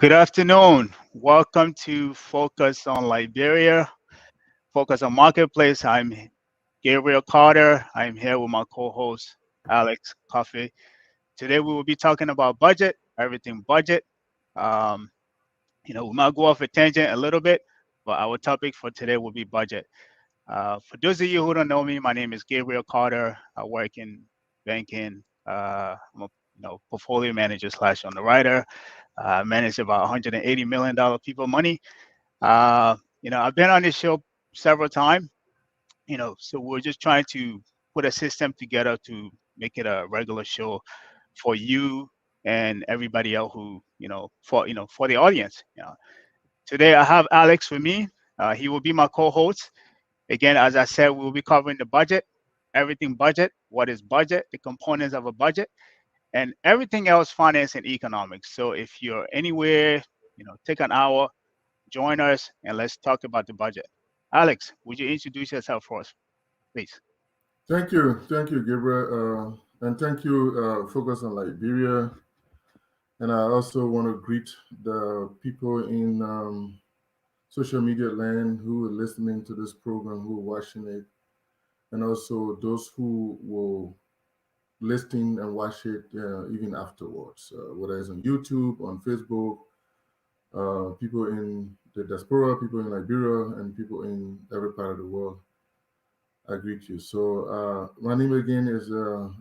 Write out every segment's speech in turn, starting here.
Good afternoon. Welcome to Focus on Liberia, Focus on Marketplace. I'm Gabriel Carter. I'm here with my co-host, Alex Cuffy. Today we will be talking about budget, everything budget. Um, we might go off a tangent a little bit, but our topic for today will be budget. For those of you who don't know me, my name is Gabriel Carter. I work in banking. I'm a portfolio manager slash underwriter. Manage about $180 million people money. I've been on this show several times. So we're just trying to put a system together to make it a regular show for you and everybody else who for the audience. Today I have Alex with me. He will be my co-host. Again, as I said, we'll be covering the budget, everything budget, what is budget, the components of a budget, and everything else finance and economics. So if you're anywhere, take an hour, join us, and let's talk about the budget. Alex, would you introduce yourself for us, please? Thank you, Gabriel, and thank you, Focus on Liberia. And I also want to greet the people in social media land who are listening to this program, who are watching it, and also those who will listen and watch it even afterwards, whether it's on YouTube, on Facebook, people in the diaspora, people in Liberia, and people in every part of the world. I greet you. So my name again is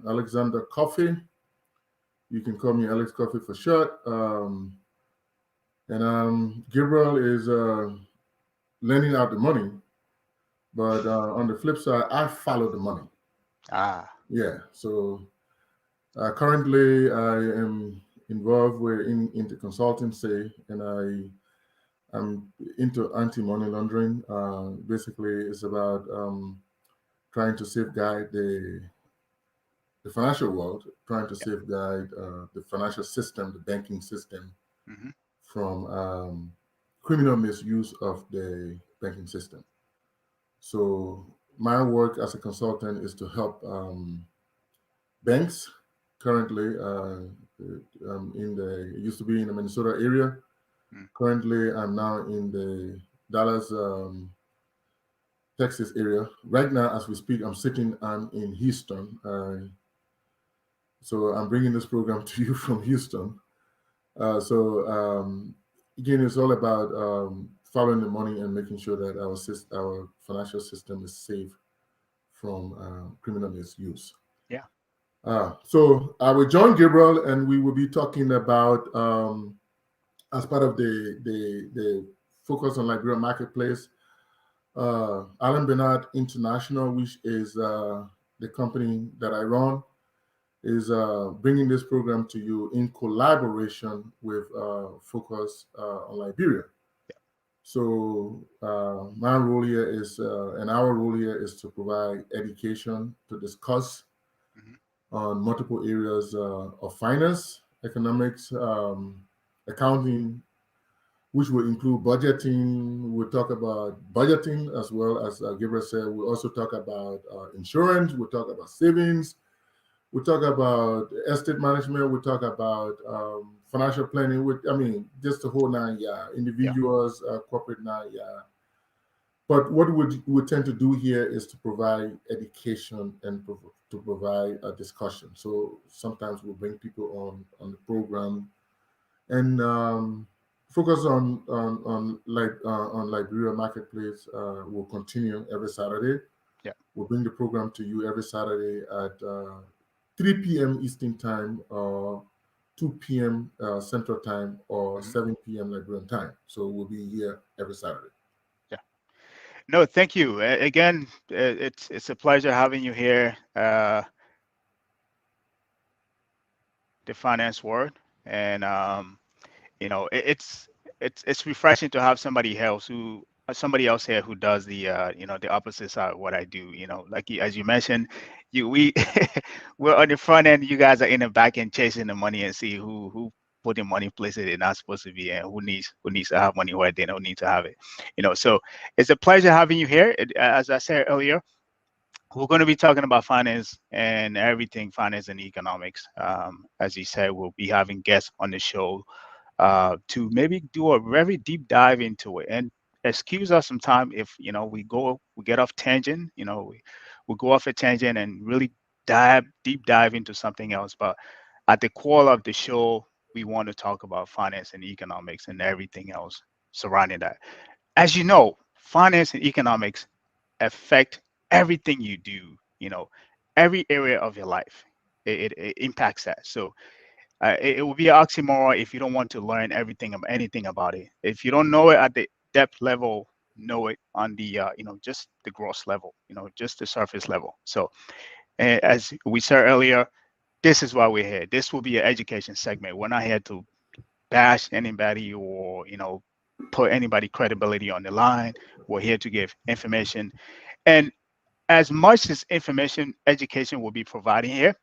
Alexander Cuffy. You can call me Alex Cuffy for short. And Gabriel is lending out the money, but on the flip side, I follow the money. Ah, Yeah. So currently, I am involved into consultancy, and I'm into anti-money laundering. Basically, it's about trying to safeguard the financial world, trying to safeguard the financial system, the banking system, hmm from criminal misuse of the banking system. So my work as a consultant is to help banks. Currently, in the used to be in the Minnesota area. Currently, I'm now in the Dallas, Texas area. Right now, as we speak, I'm sitting in Houston. So I'm bringing this program to you from Houston. So again, it's all about following the money and making sure that our financial system is safe from criminal misuse. yeah. So I will join Gabriel, and we will be talking about as part of the focus on Liberia marketplace. Alan Bernard International, which is the company that I run, is bringing this program to you in collaboration with Focus on Liberia. So my role here is, and our role here is to provide education, to discuss hmm on multiple areas of finance, economics, accounting, which will include budgeting. We'll talk about budgeting as well as Gabriel said. We'll also talk about insurance. We'll talk about savings. We talk about estate management. We talk about financial planning. Just the whole nine, yeah. Yeah. Individuals, corporate nine, yeah. But what we tend to do here is to provide education and to provide a discussion. So sometimes we'll bring people on the program and focus on Liberia Marketplace. Will continue every Saturday. Yeah. We'll bring the program to you every Saturday at 3 p.m. Eastern Time, or 2 p.m. Central Time, or hmm 7 p.m. Liberian Time. So we'll be here every Saturday. Yeah. No, thank you. Again, it's a pleasure having you here. The finance world, and it's refreshing to have somebody else here who does the opposite side of what I do. Like as you mentioned, we we're on the front end, you guys are in the back end chasing the money and see who putting money places they're not supposed to be, and who needs to have money where they don't need to have it. So it's a pleasure having you here. As I said earlier, we're going to be talking about finance and everything finance and economics. As you said, we'll be having guests on the show to maybe do a very deep dive into it. And excuse us sometime if we get off tangent. We go off a tangent and really deep dive into something else. But at the core of the show, we want to talk about finance and economics and everything else surrounding that. As you know, finance and economics affect everything you do. Every area of your life. It impacts that. So it will be an oxymoron if you don't want to learn everything of anything about it. If you don't know it at the depth level, know it on the just the gross level, just the surface level. So as we said earlier, this is why we're here. This will be an education segment. We're not here to bash anybody or put anybody credibility on the line. We're here to give information, and as much as information education will be providing here,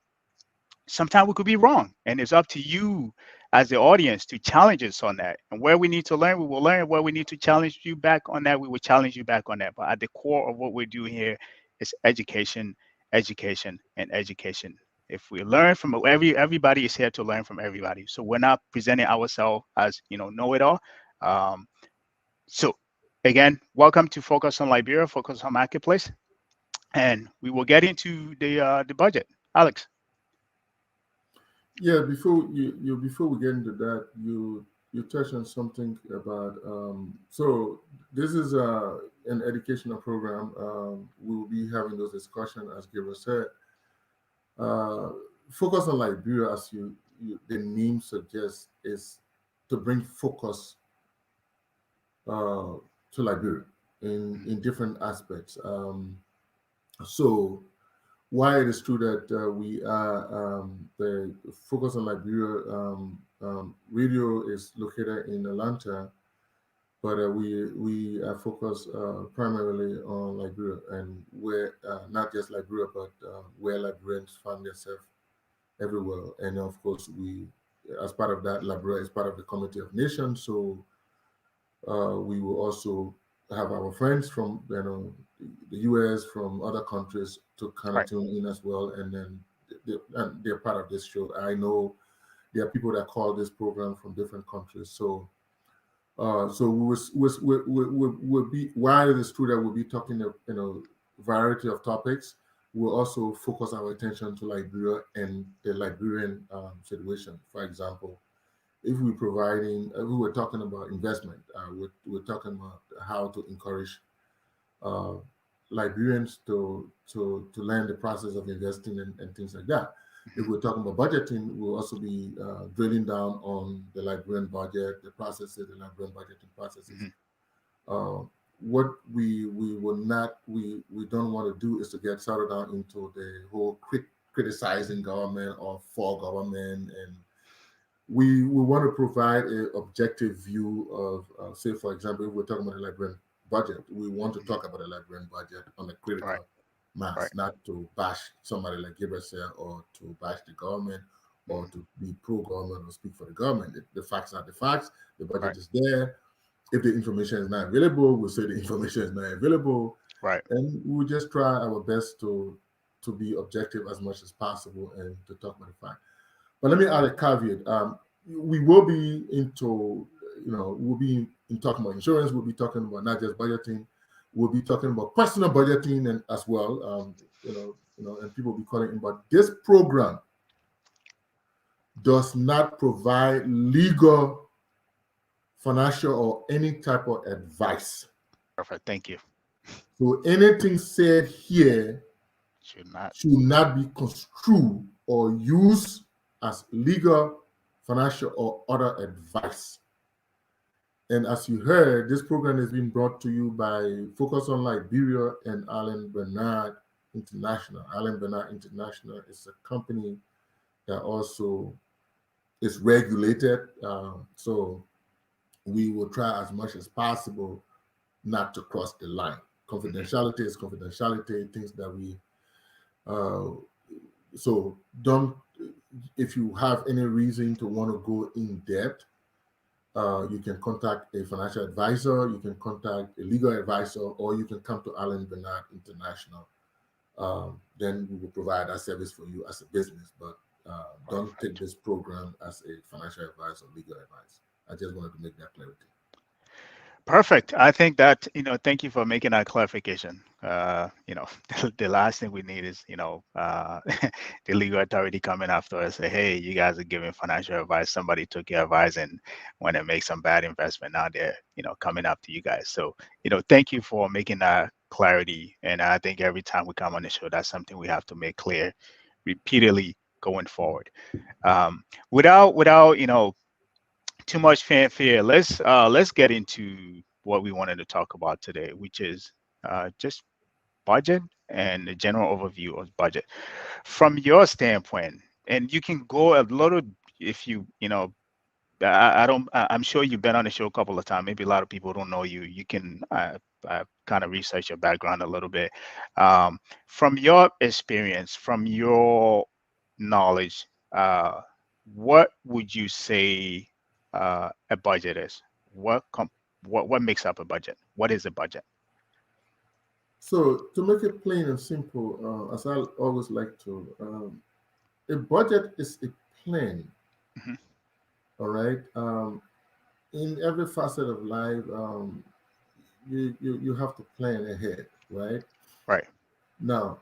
sometimes we could be wrong, and it's up to you as the audience to challenge us on that. And where we need to learn, we will learn. Where we need to challenge you back on that, we will challenge you back on that. But at the core of what we're doing here is education, education, and education. If we learn from everybody is here to learn from everybody. So we're not presenting ourselves as know it all. um, so again, welcome to Focus on Liberia, Focus on Marketplace, and we will get into the budget. Alex. Yeah, before we get into that, you touched on something about so this is an educational program. We will be having those discussions, as Gabriel said. Uh, Focus on Liberia, as the name suggests, is to bring focus uh, to Liberia in different aspects. So why it is true that we are the Focus on Liberia radio is located in Atlanta, but we are focused primarily on Liberia, and where not just Liberia, but where Liberians find themselves everywhere. And of course, we, as part of that, Liberia is part of the Committee of Nations, so we will also have our friends from the U.S., from other countries to kind of Right. tune in as well, and then they're part of this show. I know there are people that call this program from different countries, so so we'll be, while it is true that we'll be talking variety of topics, we'll also focus our attention to Liberia and the Liberian situation. For example, if we're providing, we were talking about investment, we're talking about how to encourage uh, Liberians to learn the process of investing and things like that. If Mhm. we're talking about budgeting, we'll also be drilling down on the Liberian budget, the processes, the Liberian budgeting processes. Mhm. Uh, what we will not, we don't want to do is to get settled down into the whole criticizing government or for government, and we want to provide an objective view of, say, for example, if we're talking about the Liberian budget, we want to Mhm. talk about the Liberian budget on a Right. critical mass, Right. not to bash somebody like Gabriel said, or to bash the government, or Mhm. to be pro-government or speak for the government. The facts are the facts. The budget Right. is there. If the information is not available, we'll say the information is not available, Right. and we'll just try our best to be objective as much as possible and to talk about the fact. But let me add a caveat. We will be into, we'll be in talking about insurance. We'll be talking about not just budgeting. We'll be talking about personal budgeting and as well. And people will be calling in. But this program does not provide legal, financial, or any type of advice. Perfect. Thank you. So anything said here Should not. should not be construed or used as legal, financial, or other advice. And as you heard, this program is being brought to you by Focus on Liberia and Allen Bernard International. Allen Bernard International is a company that also is regulated. So we will try as much as possible not to cross the line. Mhm. Confidentiality is confidentiality, things that uh, so don't, if you have any reason to want to go in depth, you can contact a financial advisor, you can contact a legal advisor, or you can come to Allen Bernard International. Then we will provide that service for you as a business, but don't Perfect. take this program as a financial advice or legal advice. I just wanted to make that clarity. Perfect. I think that, thank you for making that clarification. The last thing we need is, the legal authority coming after us, say, hey, you guys are giving financial advice. Somebody took your advice and when they make some bad investment, now they're, coming after you guys. So, thank you for making that clarity. And I think every time we come on the show, that's something we have to make clear repeatedly going forward. Without, too much fanfare, let's get into what we wanted to talk about today, which is just budget and the general overview of budget from your standpoint. And you can go a little, if I don't. I'm sure you've been on the show a couple of times. Maybe a lot of people don't know you. You can kind of research your background a little bit. From your experience, from your knowledge, what would you say a budget is? What makes up a budget? What is a budget? So to make it plain and simple, as I always like to, a budget is a plan. Hmm. All right. In every facet of life, you have to plan ahead, right? Right. Now,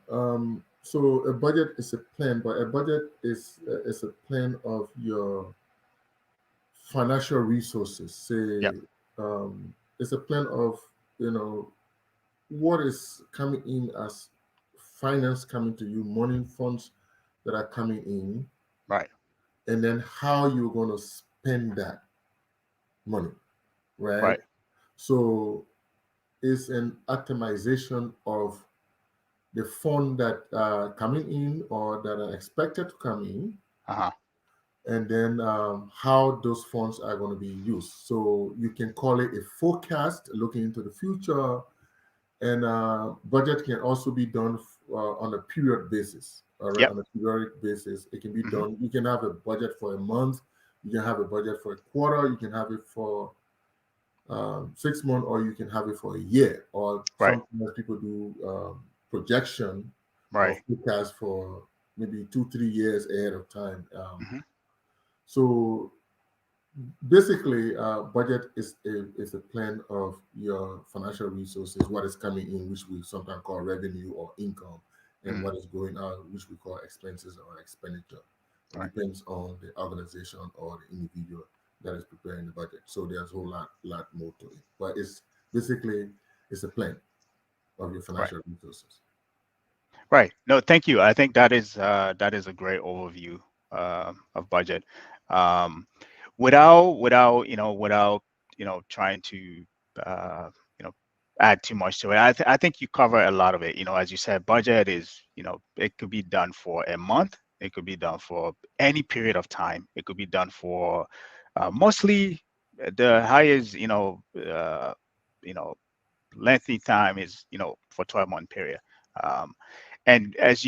so a budget is a plan, but a budget is a plan of your financial resources. Say, Yep. it's a plan of you know what is coming in as finance coming to you, money funds that are coming in, Right. and then how you're going to spend that money, right? Right. So it's an optimization of the fund that are coming in or that are expected to come in, Uh huh. and then how those funds are going to be used. So you can call it a forecast, looking into the future, and budget can also be done on a period basis. All right, Yep. on a periodic basis, it can be Hmm. done. You can have a budget for a month, you can have a budget for a quarter, you can have it for 6 months, or you can have it for a year. Or Right. sometimes people do projection or Right. forecast for maybe 2 3 years ahead of time. Hmm. So basically, budget is a plan of your financial resources, what is coming in, which we sometimes call revenue or income, and Mm. what is going out, which we call expenses or expenditure. It Right. depends on the organization or the individual that is preparing the budget. So there's a whole lot more to it. But it's basically it's a plan of your Right. financial resources. Right. No, thank you. I think that is a great overview of budget. Um, without trying to uh, you know add too much to it. I think you cover a lot of it. As you said, budget is it could be done for a month. It could be done for any period of time. It could be done for mostly the highest you know lengthy time is for 12-month period. Um, and as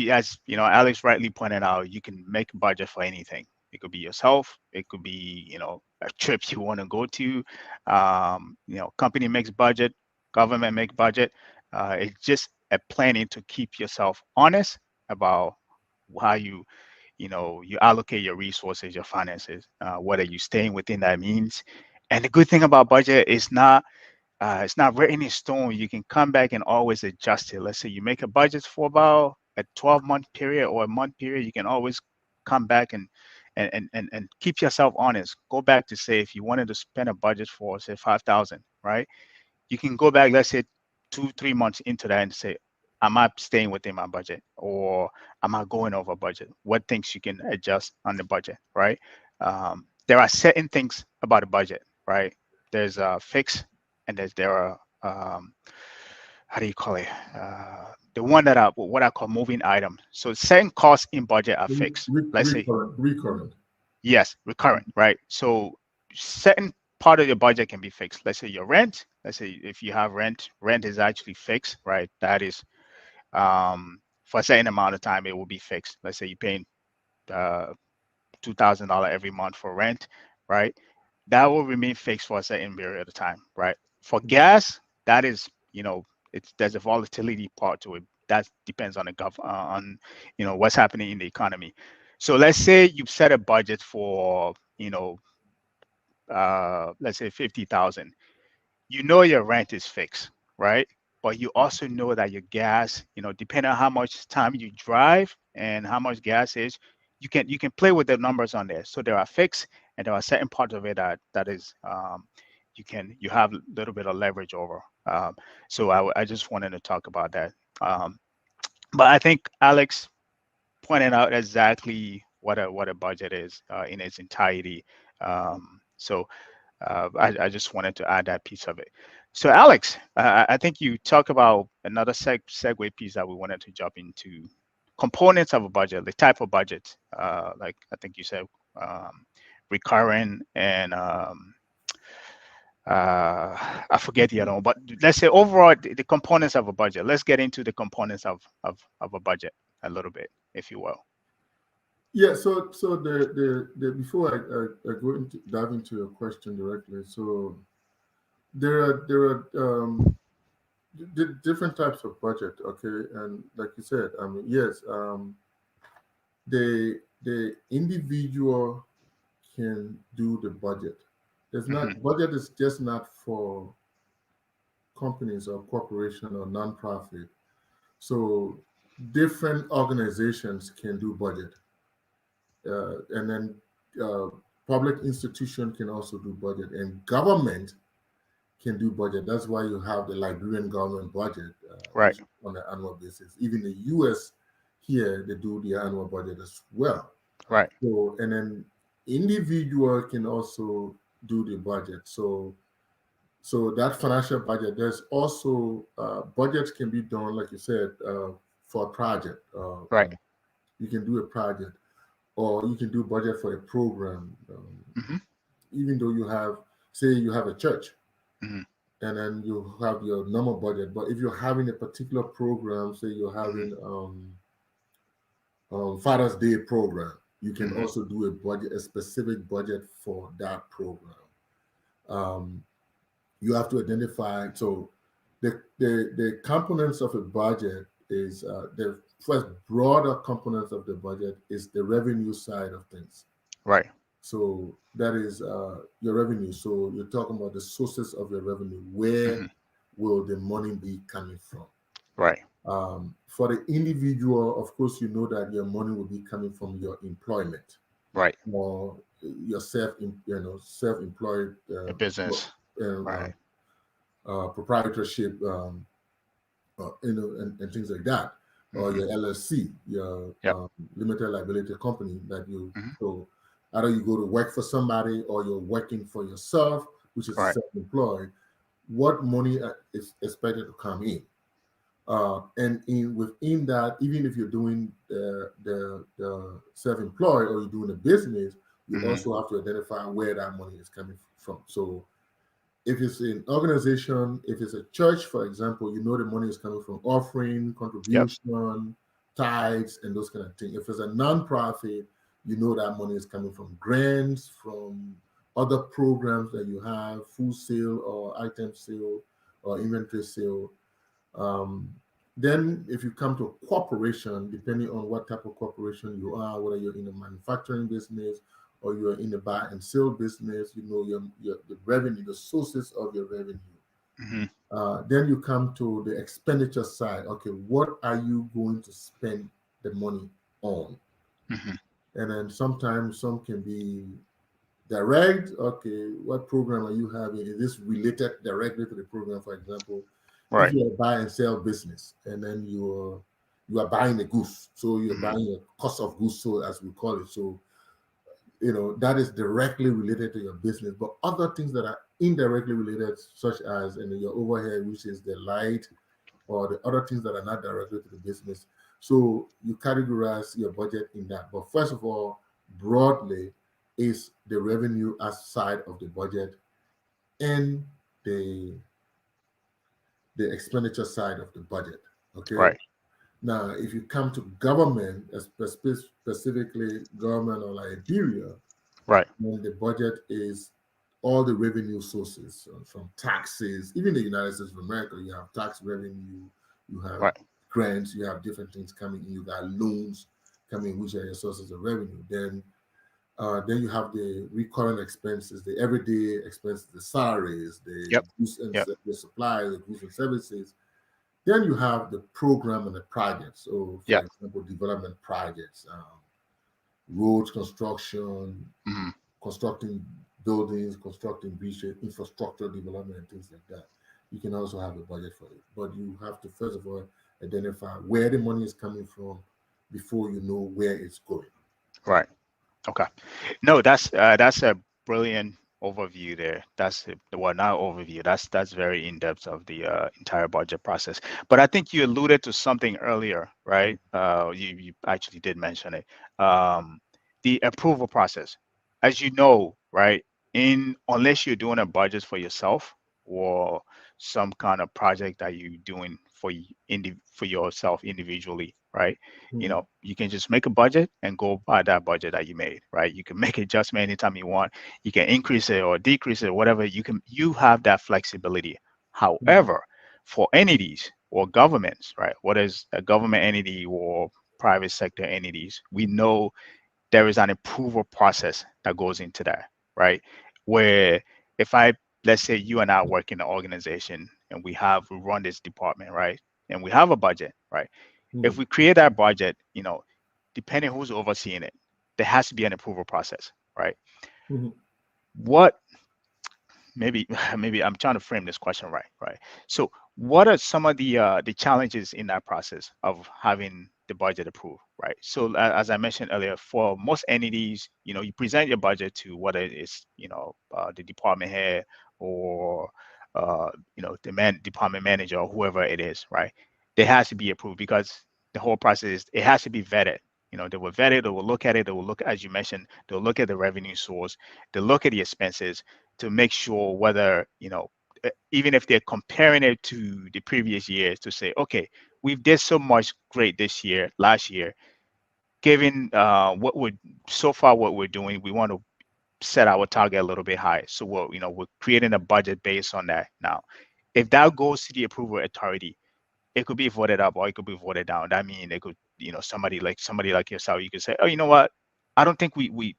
Alex rightly pointed out, you can make a budget for anything. It could be yourself. It could be a trip you want to go to. Company makes budget. Government makes budget. It's just a planning to keep yourself honest about how you allocate your resources, your finances, whether you're staying within that means. And the good thing about budget is it's not written in stone. You can come back and always adjust it. Let's say you make a budget for about a 12-month period or a month period, you can always come back and keep yourself honest. Go back to say if you wanted to spend a budget for say 5,000, right? You can go back, let's say 2 3 months into that and say, am I staying within my budget or am I going over budget? What things you can adjust on the budget, right? There are certain things about a budget, right? There's a fix and there are how do you call it? The one that are what I call moving items. So certain costs in budget are fixed. Let's say Recurrent. yes, recurrent, right? So certain part of your budget can be fixed. Let's say your rent. Let's say if you have rent is actually fixed, right? That is for a certain amount of time it will be fixed. Let's say you're paying uh, $2,000 every month for rent, right? That will remain fixed for a certain period of time, right? For gas, that is, there's a volatility part to it. That depends on the on what's happening in the economy. So let's say you've set a budget for let's say 50,000, you know your rent is fixed, right? But you also know that your gas, depending on how much time you drive and how much gas is, you can play with the numbers on there. So there are fixed, and there are certain parts of it that is you have a little bit of leverage over. So I just wanted to talk about that. Um, but I think Alex pointed out exactly what a budget is in its entirety. So I just wanted to add that piece of it. So, Alex, I think you talked about another segue piece that we wanted to jump into components of a budget, the type of budget, like I think you said, recurring and I forget the other one, but let's say overall the components of a budget. Let's get into the components of a budget a little bit, if you will. Yeah, so the before I go into dive into your question directly, so there are different types of budget, okay, and like you said, I mean, yes, the individual can do the budget. There's Hmm. not budget is just not for companies or corporation or nonprofit. So different organizations can do budget, and then uh, public institution can also do budget, and government can do budget. That's why you have the Liberian government budget, Right, which is on an annual basis. Even the U.S. here, they do the annual budget as well. right. So, and then individual can also do the budget. So that financial budget, there's also budgets can be done, like you said, for a project. Right. You can do a project, or you can do budget for a program. Hmm. Even though you have, say, you have a church, Hmm. and then you have your normal budget. But if you're having a particular program, say you're Hmm. having Father's Day program, you can Hmm. also do a budget, a specific budget for that program. Um, you have to identify. So the components of a budget is the first broader components of the budget is the revenue side of things. Right. So that is your revenue. So you're talking about the sources of your revenue. Where Hmm. will the money be coming from? Right. For the individual, of course, you know that your money will be coming from your employment Right. or your self-employed A business. uh, Right. proprietorship, and things like that, or Hmm. your LLC, your Yep. limited liability company that you. Hmm. So either you go to work for somebody or you're working for yourself, which is Right. self-employed. What money is expected to come in? And within that, even if you're doing the self-employed or you're doing a business, you Hmm. also have to identify where that money is coming from. So if it's an organization, if it's a church, for example, you know the money is coming from offering, Yep. contribution, tithes, and those kind of things. If it's a nonprofit, you know that money is coming from grants, from other programs that you have, food sale or item sale or inventory sale. Um, then, if you come to a corporation, depending on what type of corporation you are, whether you're in a manufacturing business or you're in the buy and sell business, you know your the revenue, the sources of your revenue. Hmm. Then you come to the expenditure side. Okay, what are you going to spend the money on? Hmm. And then sometimes some can be direct. Okay, what program are you having? Is this related directly to the program? For example, if Right. you're a buy and sell business, and then you are buying the goods, so you're Hmm. buying a cost of goods sold, as we call it. So that is directly related to your business. But other things that are indirectly related, such as your overhead, which is the light, or the other things that are not directly to the business. So you categorize your budget in that. But first of all, broadly, is the revenue as side of the budget and the the expenditure side of the budget. Okay. Right. Now, if you come to government, specifically government of Liberia, Right. then the budget is all the revenue sources from taxes. Even the United States of America, you have tax revenue, you have Right. grants, you have different things coming in, you got loans coming, which are your sources of revenue. Then Then you have the recurrent expenses, the everyday expenses, the salaries, the Yep. goods and Yep. the supplies, the goods and services. Then you have the program and the projects. So, for Yep. example, development projects, roads construction, Hmm. constructing buildings, constructing bridges, infrastructure development, and things like that. You can also have a budget for it. But you have to, first of all, identify where the money is coming from before you know where it's going. Right. Okay. No, that's a brilliant overview there. That's well, not overview. That's very in depth of the entire budget process. But I think you alluded to something earlier, right? You actually did mention it. The approval process, as you know, right? In unless you're doing a budget for yourself or some kind of project that you're doing for for yourself individually, right? Mhm. You can just make a budget and go by that budget that you made, right? You can make adjustment anytime you want. You can increase it or decrease it, whatever. You have that flexibility. Mhm. However, for entities or governments, right, whether it's a government entity or private sector entities, we know there is an approval process that goes into that, right? Where if I, let's say you and I work in an organization and we run this department, right? And we have a budget, right? If Mhm. we create that budget, depending who's overseeing it, there has to be an approval process, right? Mhm. What maybe maybe I'm trying to frame this question right. So what are some of the challenges in that process of having the budget approved, right? So as I mentioned earlier, for most entities, you present your budget to whether it's the department head or the department manager or whoever it is, right? It has to be approved because the whole process, it has to be vetted. They will vet it, they will look at it, they will look, as you mentioned, they'll look at the revenue source, they'll look at the expenses to make sure whether, even if they're comparing it to the previous years to say, okay, we've did so much great this year, last year, given what we're doing, we want to set our target a little bit high. So we're creating a budget based on that. Now, if that goes to the approval authority, it could be voted up or it could be voted down. That means it could, somebody like yourself, you could say, oh, you know what? I don't think we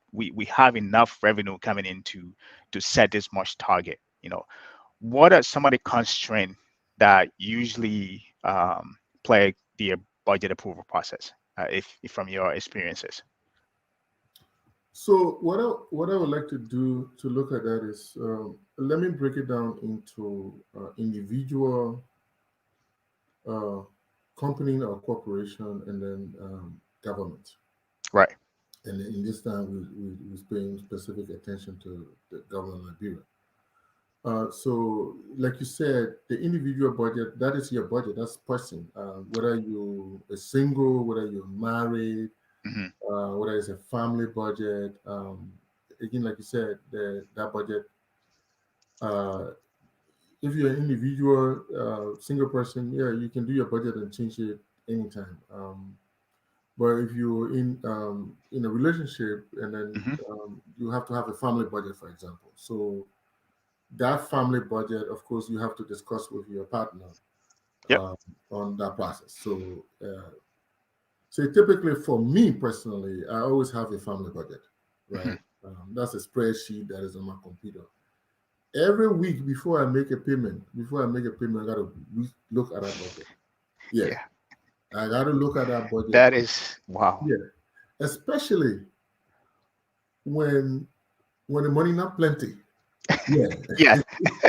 have enough revenue coming in to set this much target. What are some of the constraints that usually plague the budget approval process, if from your experiences? So what I would like to do to look at that is let me break it down into individual uh, company or corporation and then government. Right. And in this time, we're paying specific attention to the government of Liberia. So, like you said, the individual budget, that is your budget, that's person. Whether you are single, whether you're married, Hmm. whether it's a family budget. Again, like you said, that budget, uh, if you're an individual, single person, yeah, you can do your budget and change it anytime. But if you're in a relationship and then Hmm. you have to have a family budget, for example. So that family budget, of course, you have to discuss with your partner Yep. um, on that process. So typically for me personally, I always have a family budget, Hmm. right? That's a spreadsheet that is on my computer. Every week before I make a payment, I got to look at that budget. Yeah, Yeah. I got to look at that budget. That is wow. Yeah, especially when when the money not plenty. Yeah, Yeah. You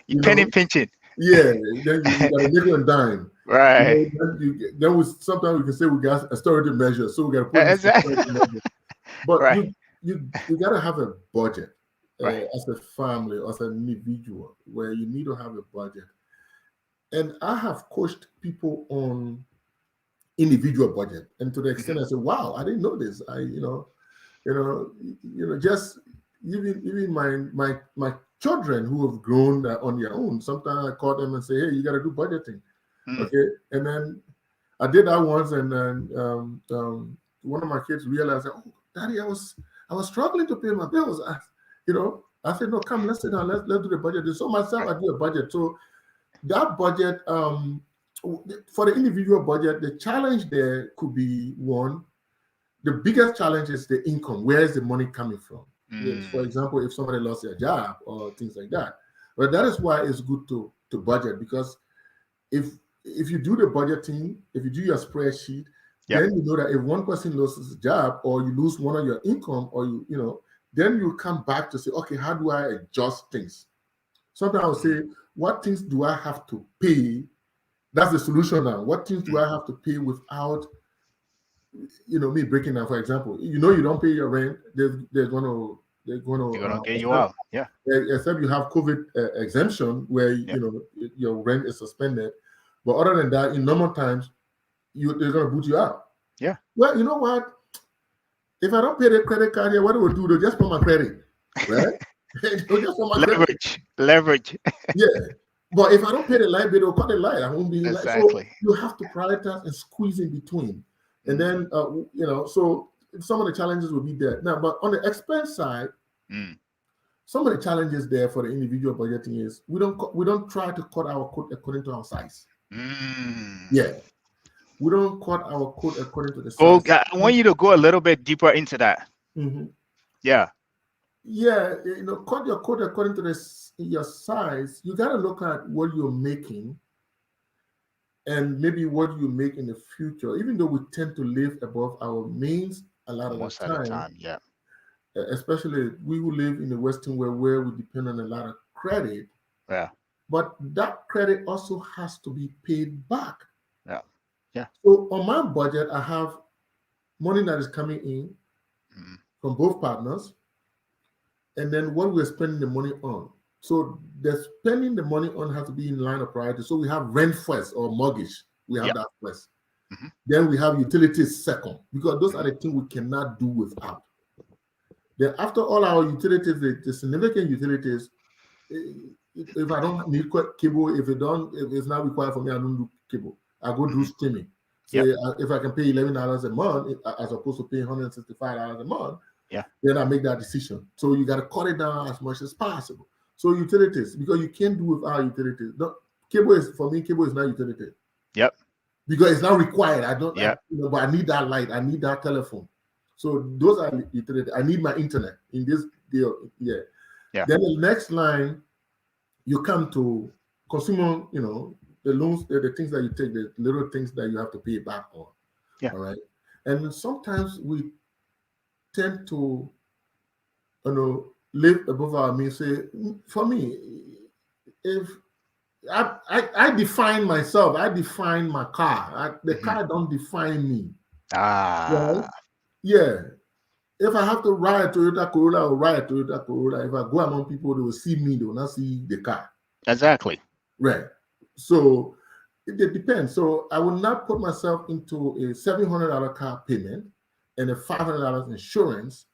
you penny know. pinching. Yeah, then you got a nickel and dime. Right. Then sometimes we can say we got austerity measures, so we got to put in some Exactly. austerity measures. But Right. you got to have a budget Right. as a family, as an individual, where you need to have a budget. And I have coached people on individual budget, and to the extent Hmm. I said, "Wow, I didn't know this." You know, just even my children who have grown on their own. Sometimes I call them and say, "Hey, you got to do budgeting." Mm. Okay, and then I did that once, and then one of my kids realized that, oh, Daddy, I was struggling to pay my bills. I said, no, come, let's sit down, let's do the budget. So myself, Right. I do a budget. So that budget, for the individual budget, the challenge there could be one. the biggest challenge is the income. Where is the money coming from? Yes, for Mm. example, if somebody lost their job or things like that. But that is why it's good to budget, because if you do the budgeting, if you do your spreadsheet, Yep. then you know that if one person loses a job or you lose one of your income, or then you come back to say, okay, how do I adjust things? Sometimes I'll say, what things do I have to pay? That's the solution now. What things do I have to pay without me breaking down? For example, you don't pay your rent, they're gonna They're gonna get you out. Yeah. except you have COVID exemption where Yep. your rent is suspended. But other than that, in normal times, they're gonna boot you out. Yeah. Well, you know what? If I don't pay the credit card here, what do we do? They'll just put my credit, right? They'll just put my credit. Leverage. Yeah. But if I don't pay the light bill, they'll cut the light. I won't be in light. So Exactly. you have to prioritize and squeeze in between. And then so some of the challenges will be there. Now, but on the expense side, some of the challenges there for the individual budgeting is we don't try to cut our coat according to our size. Yeah. We don't cut our coat according to the size. I want you to go a little bit deeper into that. Yeah. Yeah, cut your coat according to your size. You got to look at what you're making and maybe what you make in the future. Even though we tend to live above our means a lot of the time. Yeah. Especially we who live in the Western world where we depend on a lot of credit. Yeah. But that credit also has to be paid back. Yeah. Yeah. So on my budget, I have money that is coming in from both partners, and then what we're spending the money on. So the spending the money on has to be in line of priority. So we have rent first or mortgage. We have that first. Then we have utilities second, because those are the things we cannot do without. Then after all our utilities, the significant utilities, if I don't need cable, if it's not required for me, I don't do cable. I go do streaming. So if I can pay $11 a month as opposed to paying $165 a month, then I make that decision. So you got to cut it down as much as possible. So utilities, because you can't do without utilities. Cable is not utility. Yep. Because it's not required. I don't. But I need that light. I need that telephone. So those are utilities. I need my internet in this deal. Yeah. Then the next line, you come to consumer. The loans, the things that you take, the little things that you have to pay back on. Yeah. All right. And sometimes we tend to, live above our means. Say, for me, if I define myself, I define my car. The car don't define me. Right? Yeah. If I have to ride a Toyota Corolla, I'll ride a Toyota Corolla. If I go among people, they will see me. They will not see the car. Exactly. Right. So it depends. So I will not put myself into a $700 car payment and a $500 insurance.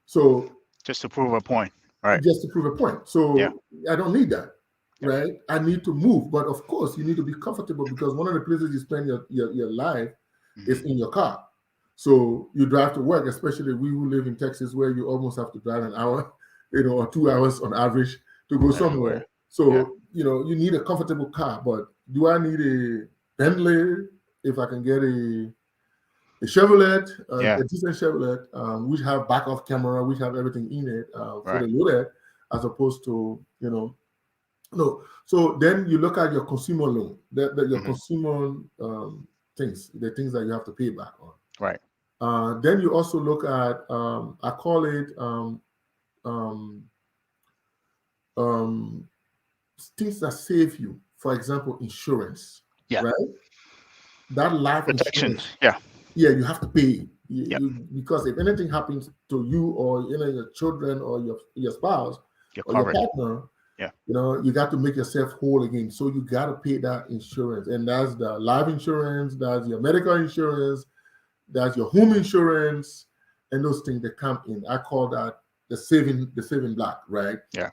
So just to prove a point, right? Just to prove a point. So I don't need that, right? I need to move, but of course you need to be comfortable, because one of the places you spend your life is in your car. So you drive to work, especially we who live in Texas, where you almost have to drive an hour, or 2 hours on average to go somewhere. So you need a comfortable car. But do I need a Bentley if I can get a Chevrolet, a decent Chevrolet, which have backup camera, which have everything in it for the loader, as opposed to no. So then you look at your consumer loan, your consumer things, the things that you have to pay back on. Right. Then you also look at I call it things that save you. For example, insurance. Yeah. Right. That life protection. Insurance, you have to pay. Because if anything happens to you or your children or your spouse or your partner, you got to make yourself whole again. So you got to pay that insurance, and that's the life insurance, that's your medical insurance, that's your home insurance, and those things that come in. I call that the saving block, right? Yeah.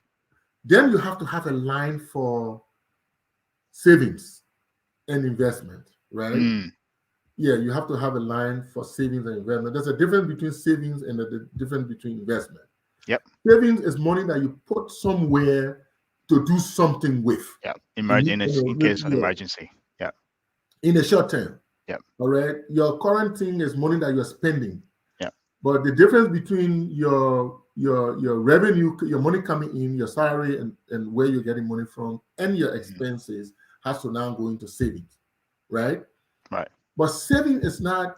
Then you have to have a line for savings and investment, right? Yeah, you have to have a line for savings and investment. There's a difference between savings and a difference between investment. Yep. Savings is money that you put somewhere to do something with. Yeah. In case of emergency. Yeah. In the short term. Yeah. All right. Your current thing is money that you're spending. But the difference between your revenue, your money coming in, your salary, and where you're getting money from, and your Mhm. expenses has to now go into savings, right? Right. But saving is not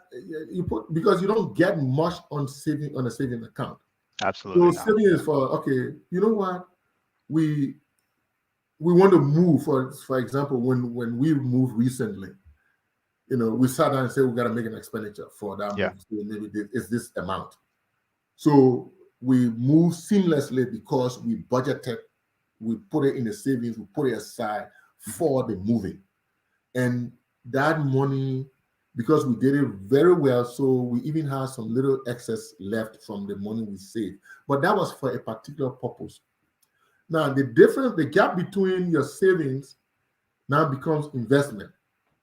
you put because you don't get much on saving on a saving account. So Absolutely not. saving is for okay. You know what we we want to move for example when we moved recently, we sat down and said we got to make an expenditure for that Yeah. move. So maybe it's this amount. So we move seamlessly because we budgeted, we put it in the savings, we put it aside Mhm. for the moving. And that money, because we did it very well, so we even have some little excess left from the money we saved. But that was for a particular purpose. Now, the gap between your savings now becomes investment.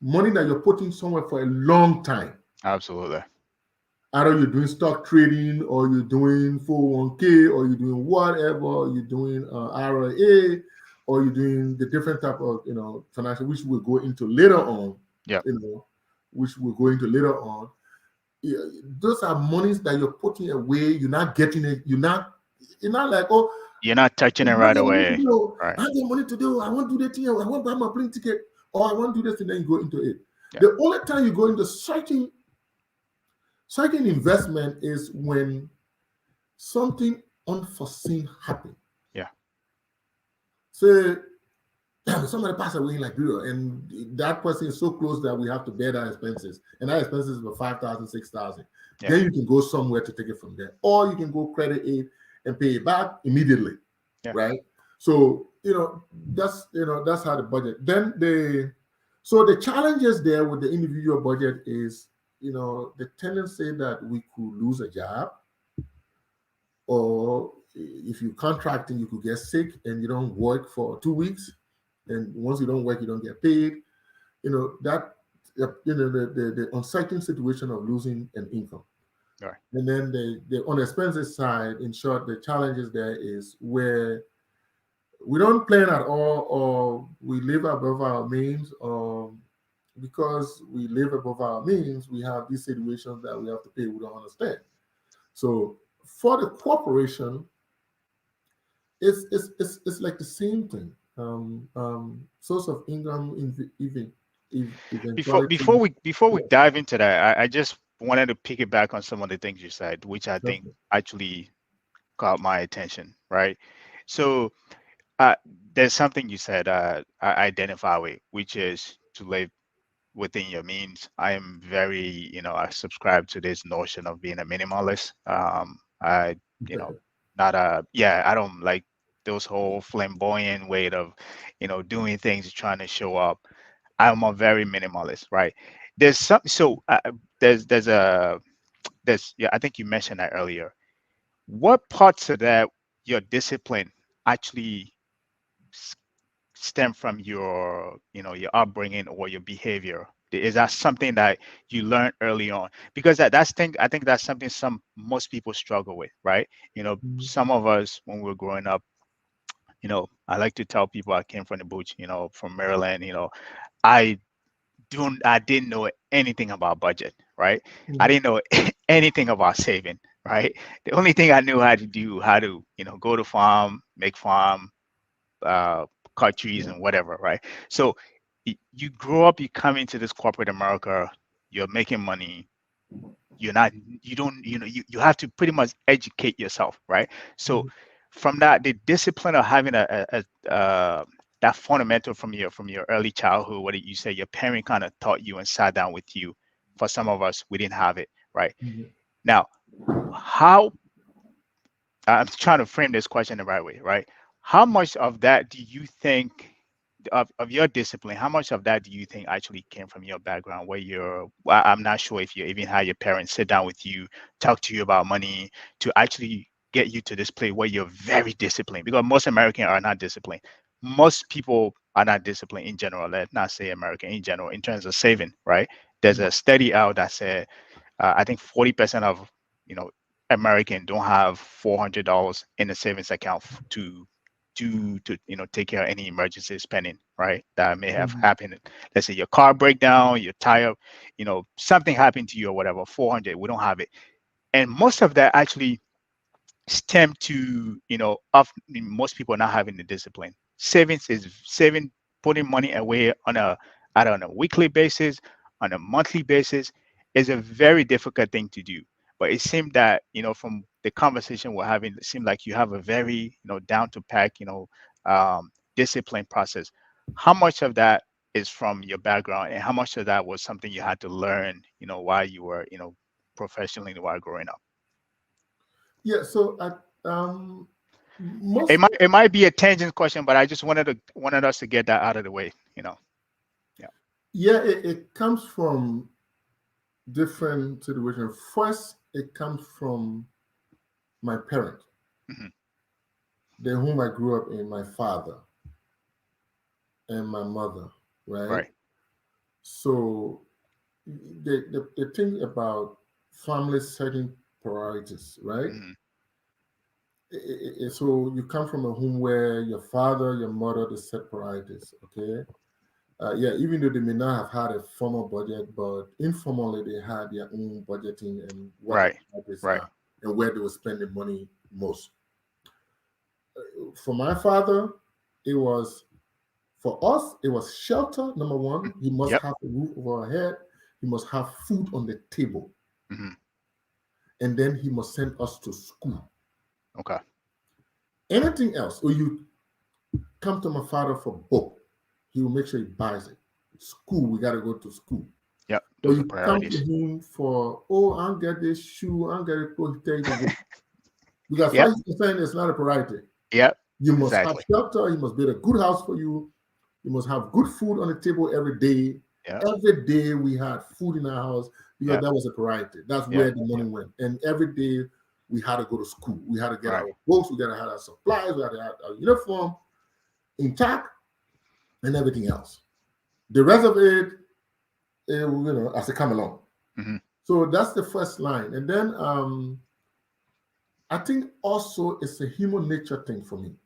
Money that you're putting somewhere for a long time. Absolutely. Either you're doing stock trading or you're doing 401k or you're doing whatever, or you're doing IRA or you're doing the different type of financial, which we'll go into later on, Yeah. you know, which we'll go into later on. Yeah, those are monies that you're putting away. You're not getting it. You're not like, oh, You're not touching I it have right the money to away. do. Right. I have the money to do. I want to do that thing. I want to buy my plane ticket, or I want to do this, and then you go into it. Yeah. The only time you go into certain investment is when something unforeseen happen. Yeah. Say somebody passed away in Liberia, and that person is so close that we have to bear that expenses, and that expenses is 5,000, 6,000. Yeah. Then you can go somewhere to take it from there, or you can go credit it and pay it back immediately, Yeah. right? So that's how the budget. Then the challenges there with the individual budget is the tendency that we could lose a job, or if you're contracting, you could get sick and you don't work for 2 weeks, and once you don't work, you don't get paid. That the uncertain situation of losing an income. Right. And then the on the expenses side, in short, the challenges there is where we don't plan at all, or we live above our means, or because we live above our means, we have these situations that we have to pay. We don't understand. So for the corporation, it's like the same thing. Source of income, even Before eventuality. before we before we Yeah, dive into that, I just wanted to piggyback on some of the things you said, which I think okay. actually caught my attention. Right. So uh, there's something you said I identify with, which is to live within your means. I am very, I subscribe to this notion of being a minimalist. I, you know, not a, yeah, I don't like those whole flamboyant way of, doing things, trying to show up. I'm a very minimalist, right? There's some, so there's, yeah, I think you mentioned that earlier. What parts of that, your discipline actually stem from your your upbringing or your behavior? Is that something that you learned early on? Because I think that's something most people struggle with, right? Mhm, Some of us when we were growing up, I like to tell people I came from the booth, from Maryland. I I didn't know anything about budget, right? I mhm, didn't know anything about saving, right? The only thing I knew how to go to farm, make farm, uh, cut trees yeah, and whatever, right? So you grow up, you come into this corporate America, you're making money, you're not, you don't, you have to pretty much educate yourself, right? So mhm, from that, the discipline of having that fundamental from your early childhood, what did you say? Your parent kind of taught you and sat down with you. For some of us, we didn't have it, right? mhm, Now, how I'm trying to frame this question the right way, right? How much of that do you think of your discipline, how much of that do you think actually came from your background where I'm not sure if you even had your parents sit down with you, talk to you about money to actually get you to this place where you're very disciplined, because most Americans are not disciplined. Most people are not disciplined in general. Let's not say American in general in terms of saving, right? There's mhm, a study out that said I think 40% of you know American don't have $400 in a savings account to take care of any emergency spending, right? That may have mhm, happened. Let's say your car breakdown, your tire, something happened to you or whatever. 400, we don't have it. And most of that actually stem to, of most people not having the discipline. Savings is saving, putting money away on a weekly basis, on a monthly basis, is a very difficult thing to do. But it seemed that, from the conversation we're having, it seemed like you have a very, down to pack, discipline process. How much of that is from your background, and how much of that was something you had to learn, while you were, professionally while growing up? Yeah. So It most might be a tangent question, but I just wanted us to get that out of the way. Yeah. yeah, it comes from different situations. First, it comes from my parents, Hmm. the whom I grew up in, my father and my mother, right? Right. So the thing about family setting priorities, right? Hmm. So you come from a home where your father, your mother, they set priorities, okay? Yeah, even though they may not have had a formal budget, but informally they had their own budgeting and what the Right. priorities Right. are and where they will spend the money most. For my father, it was for us, it was shelter. Number one, he must Yep. have a roof over our head, he must have food on the table, Hmm. and then he must send us to school. Okay. Anything else, or you come to my father for book, he will make sure he buys it. School, we got to go to school. Yep. Or Those are you come to priorities. him for, oh, I'll get this shoe, I'll get it, he tell you to go. Because as far Yep. as he's concerned, it's not a priority. Yep. You must have Exactly. shelter, he must build a good house for you, you must have good food on the table every day. Yep. Every day we had food in our house because Yep. that was a priority. That's Yep. where the money Yep. went. And every day we had to go to school. We had to get Right. our books, we got to have our supplies, we had to have our uniform intact and everything else. The rest of it, as it come along. Hmm. So that's the first line. And then I think also it's a human nature thing for me.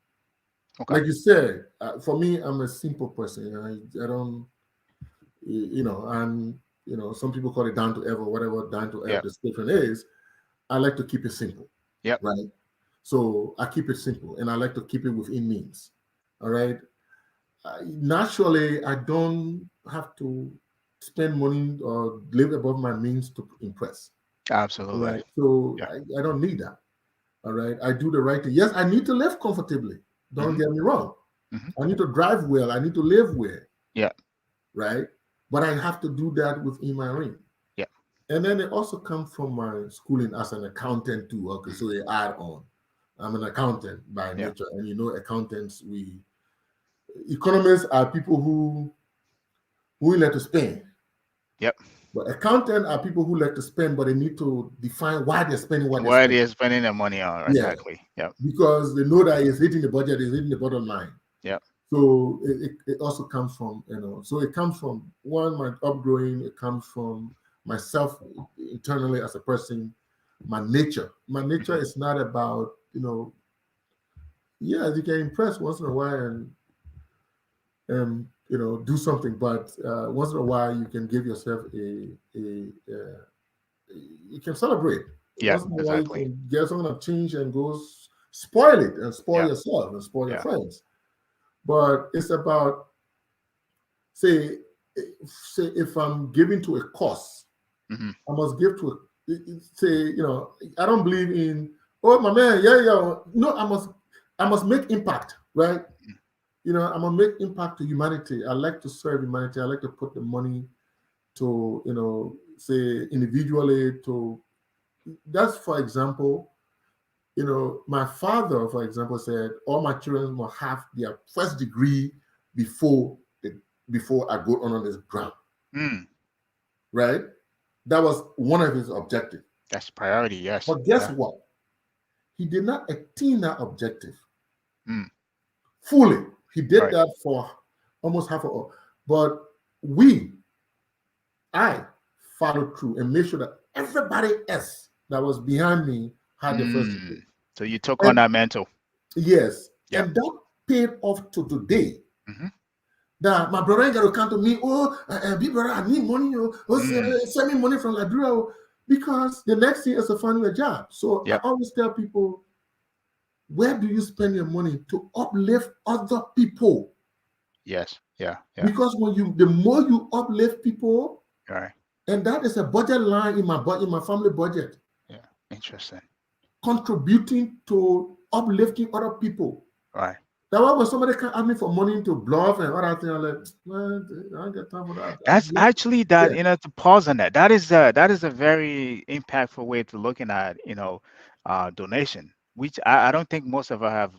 Okay. Like you said, for me, I'm a simple person. I don't, I'm, some people call it down to earth or whatever down to earth Yep. description is. I like to keep it simple, Yep. right? So I keep it simple and I like to keep it within means. All right. Naturally, I don't have to spend money or live above my means to impress. Absolutely. Right. So Yeah. I don't need that. All right. I do the right thing. Yes, I need to live comfortably. Don't Hmm. get me wrong. Hmm. I need to drive well. I need to live well. Yeah. Right. But I have to do that within my ring. Yeah. And then it also comes from my schooling as an accountant too. Okay, Hmm. so they add on. I'm an accountant by Yeah. nature, and accountants, economists are people who like to spend. Yep. But accountants are people who like to spend, but they need to define why they're spending what they're Where spending. they're spending their money on. Yeah, Exactly. Yep. because they know that it's hitting the budget, it's hitting the bottom line. Yep. So it also comes from, so it comes from one, my upbringing, it comes from myself internally as a person, my nature. My nature Hmm. is not about, yeah, you can impress once in a while and do something, but once in a while you can give yourself you can celebrate. Yep. Once in a while you Exactly. can get something to change and go spoil it and spoil Yep. yourself and spoil your Yeah. friends. But it's about say say if I'm giving to a cause, Hmm. I must give to say, I don't believe in, oh my man, yeah. No, I must make impact, right? I'm gonna make impact to humanity. I like to serve humanity. I like to put the money to, say individually to that's for example, my father, for example, said all my children must have their first degree before before I go on this ground. Mm. Right? That was one of his objectives. That's priority. Yes. But guess Yeah. what? He did not attain that objective Mm. fully. He did Right. that for almost half a. But I followed through and made sure that everybody else that was behind me had the first degree. Mm. So you took on And that mantle. yes, Yep. and that paid off to today. Hmm. That my brother ain't got to come to me. Oh, big brother, I need money. Oh, Mm. send me money from Liberia. because the next thing is to find you a job. So I Yep. always tell people, where do you spend your money to uplift other people? Yes. Yeah. Yeah. Because the more you uplift people, All right. and that is a budget line in my family budget, Yeah. Interesting. contributing to uplifting other people. Right. That why when somebody can ask me for money to bluff and other things, I'm like, man, I don't get time for that. That's actually that, Yeah. to pause on that. That is a very impactful way to looking at, donation, which I don't think most of us have.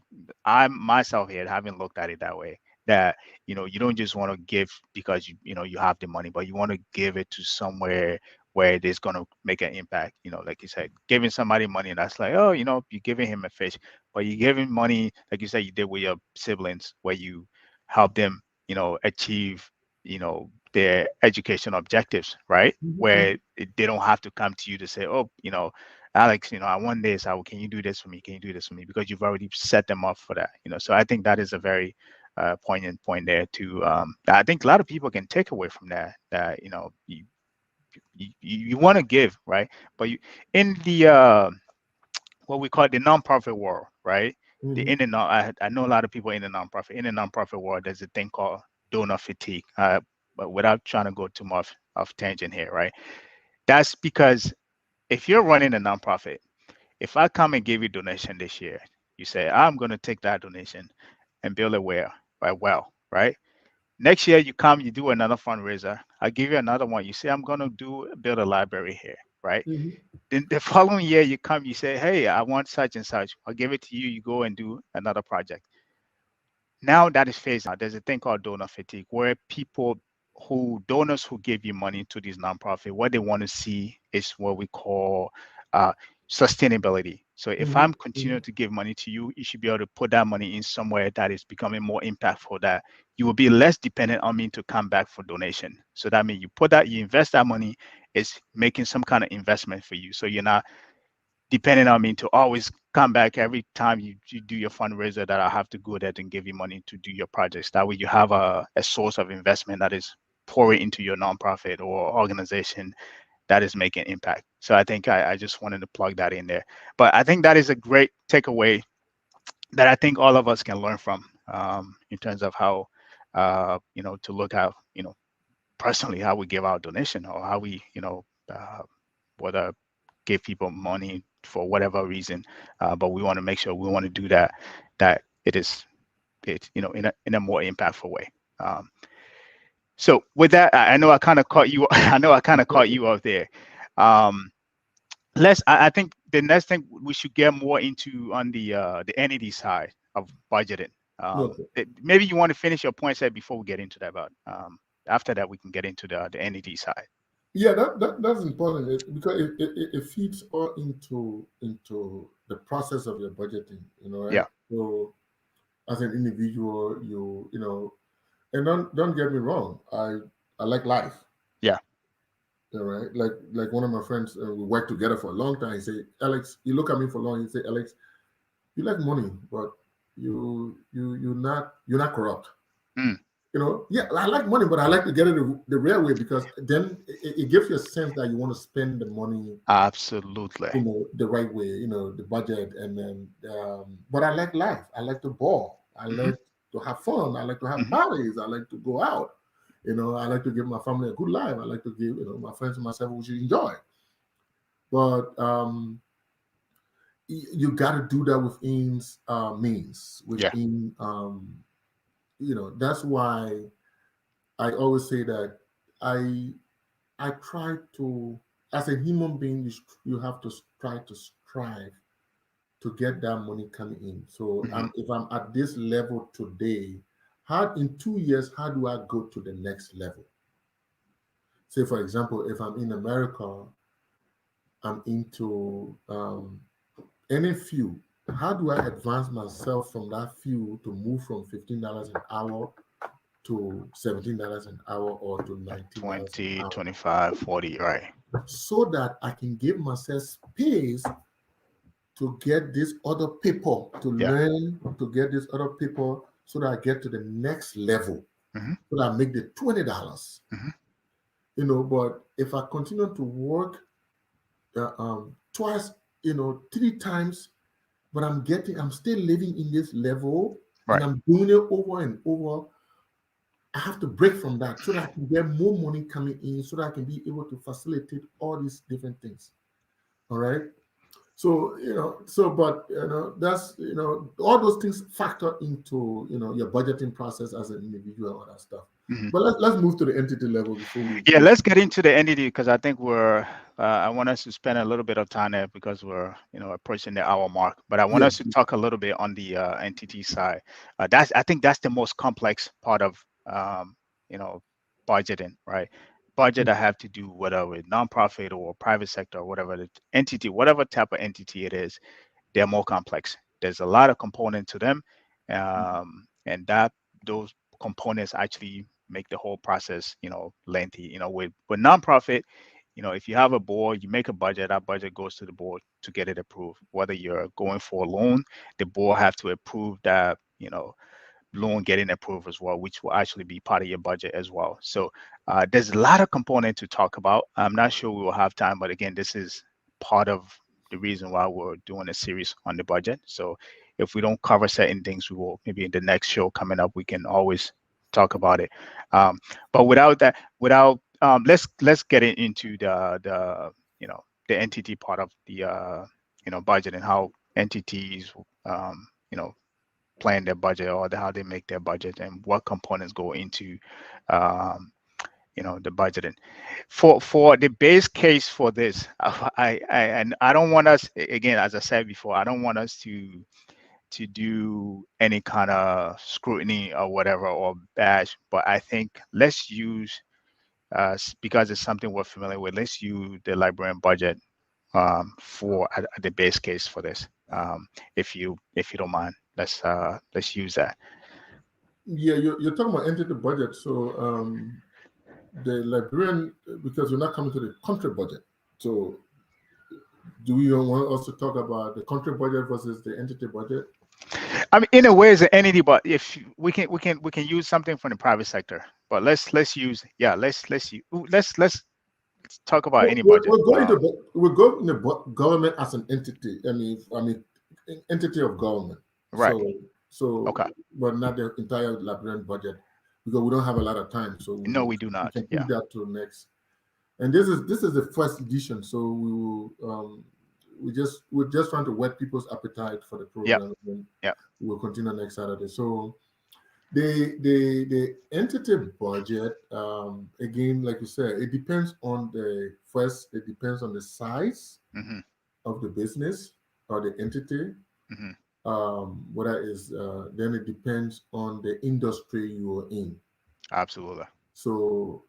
I myself here haven't looked at it that way. That, you don't just want to give because you have the money, but you want to give it to somewhere where it is going to make an impact. Like you said, giving somebody money, that's like, oh, you're giving him a fish, but you're giving money, like you said, you did with your siblings, where you help them, achieve, their education objectives, right? Mhm. Where they don't have to come to you to say, oh, Alex, I want this. Can you do this for me? Can you do this for me? Because you've already set them up for that. So I think that is a very poignant point there too. That I think a lot of people can take away from that. That you want to give, right? But in the what we call the nonprofit world, right? The Mhm. in the non, I know a lot of people in the nonprofit. In the nonprofit world, there's a thing called donor fatigue. But without trying to go too much off tangent here, right? That's because if you're running a nonprofit, if I come and give you donation this year, you say I'm going to take that donation and build a well, right? Next year you come, you do another fundraiser. I give you another one. You say I'm going to build a library here, right? Mhm. Then the following year you come, you say, hey, I want such and such. I'll give it to you. You go and do another project. Now that is phased out. There's a thing called donor fatigue, where donors who give you money to these nonprofit, what they want to see is what we call uh, sustainability. So if Mhm. I'm continuing to give money to you, you should be able to put that money in somewhere that is becoming more impactful, that you will be less dependent on me to come back for donation. So that means you invest that money, it's making some kind of investment for you. So you're not depending on me to always come back every time you do your fundraiser, that I have to go there and give you money to do your projects. That way you have a source of investment that is pouring into your nonprofit or organization that is making impact. So I think I just wanted to plug that in there. But I think that is a great takeaway that I think all of us can learn from, in terms of how, to look at, personally, how we give our donation, or how we, whether give people money for whatever reason, but we want to make sure we want to do that it's in a more impactful way. Um, so with that, I know I kind of caught you. I know I kind of caught you off there. Um, I think the next thing we should get more into on the entity side of budgeting. Okay. Maybe you want to finish your point set before we get into that, but after that we can get into the entity side. Yeah, that's important because it feeds all into the process of your budgeting, right? Yeah, So as an individual, and don't get me wrong, I like life, yeah. right? Like one of my friends, we worked together for a long time. He say, Alex, you look at me for long. He say, Alex, you like money, but you're not corrupt. Mm, Yeah, I like money, but I like to get it the real way, because then it gives you a sense that you want to spend the money, absolutely. the right way, the budget, and then. But I like life. I like to ball. I Hmm. like to have fun. I like to have Hmm. parties. I like to go out. I like to give my family a good life. I like to give my friends and myself we should enjoy. But you got to do that within means, Yeah. within that's why I always say that I I try to, as a human being, you have to try to strive to get that money coming in. So Hmm. if I'm at this level today, how in 2 years, how do I go to the next level? Say, for example, if I'm in America, I'm into any field. How do I advance myself from that field to move from $15 an hour to $17 an hour or to $19 an 20, hour, 25, 40. Right. so that I can give myself space to get these other people, to Yeah. learn, to get these other people, so that I get to the next level, Hmm. so that I make the $20. Hmm. But if I continue to work twice, 3 times, but I'm still living in this level, and Right. I'm doing it over and over. I have to break from that so that I can get more money coming in, so that I can be able to facilitate all these different things. All right. So but that's all those things factor into your budgeting process as an individual and all that stuff. Mhm. But let's move to the entity level before we. Yeah, let's get into the entity because I think we're. I want us to spend a little bit of time there because we're, approaching the hour mark. But I want Yeah. us to talk a little bit on the entity side. I think that's the most complex part of, you know, budgeting, right? Budget that have to do whether with nonprofit or private sector or whatever the entity, whatever type of entity it is, they're more complex. There's a lot of component to them, and that those components actually make the whole process, lengthy. With nonprofit, if you have a board, you make a budget. That budget goes to the board to get it approved. Whether you're going for a loan, the board have to approve that. Loan getting approved as well, which will actually be part of your budget as well. So there's a lot of component to talk about. I'm not sure we will have time, but again, this is part of the reason why we're doing a series on the budget. So if we don't cover certain things, we will maybe in the next show coming up, we can always talk about it. But let's get into the entity part of the budget and how entities plan their budget or how they make their budget and what components go into um, the budgeting. For the base case for this, and I don't want us, again, as I said before, I don't want us to do any kind of scrutiny or whatever or bash, but I think let's use because it's something we're familiar with, let's use the librarian budget for the base case for this. If you don't mind, let's use that. Yeah, you're talking about entity budget. So the librarian, because we're not coming to the country budget. So do we want us to talk about the country budget versus the entity budget? I mean, in a way, it's an entity, but if we can use something from the private sector. But let's use let's talk about any budget. We're going to government as an entity. I mean, entity of government. Right. So, Okay. but not the entire librarian budget because we don't have a lot of time. So No, we do we not. can push Yeah. that to next. And this is the first edition, so we will we're just trying to whet people's appetite for the Yep. program, and Yep. we'll continue next Saturday. So the entity budget, again, like you said, it depends on it depends on the size Mm-hmm. of the business or the entity. Mm-hmm. Whether is then it depends on the industry you are in. Absolutely. So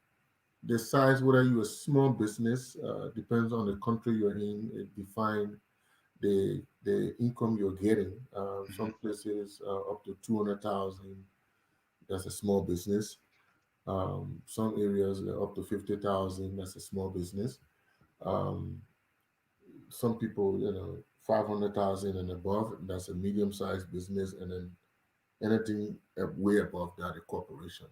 the size, whether you're a small business, depends on the country you're in. It defines the income you're getting. Mm-hmm. Some places up to 200,000. That's a small business. Some areas up to 50,000. That's a small business. Um, some people, 500,000 and above. That's a medium-sized business, and then anything way above that, a corporation.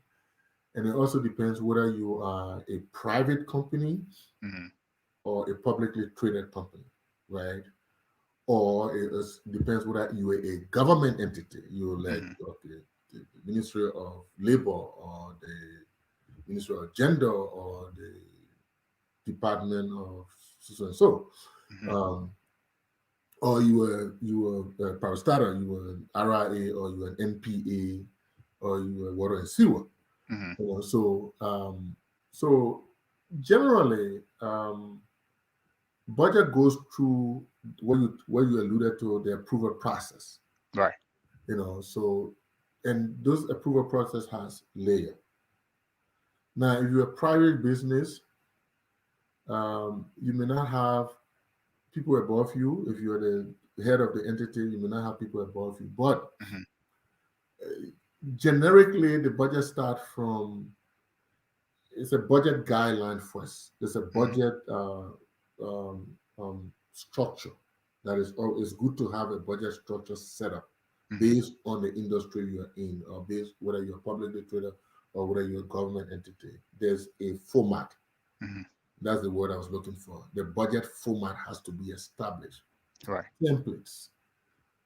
And it also depends whether you are a private company Mm-hmm. or a publicly traded company, right? Or depends whether you are a government entity. You're like Mm-hmm. okay, the Ministry of Labor or the Ministry of Gender or the Department of so and so. Mm-hmm. Um, or you were a private starter, you were an RIA or you were an NPA or you were water and sewer. Mm-hmm. So generally, budget goes through what you alluded to, the approval process. Right. So and those approval process has layer. Now, if you're a private business, you may not have people above you. If you're the head of the entity, you may not have people above you. But Mm-hmm. generically, the budget starts from it's a budget guideline first. There's a Mm-hmm. budget structure that is good to have a budget structure set up Mm-hmm. based on the industry you're in, or based whether you're a publicly traded or whether you're a government entity. There's a format. Mm-hmm. That's the word I was looking for. The budget format has to be established. Right. Templates.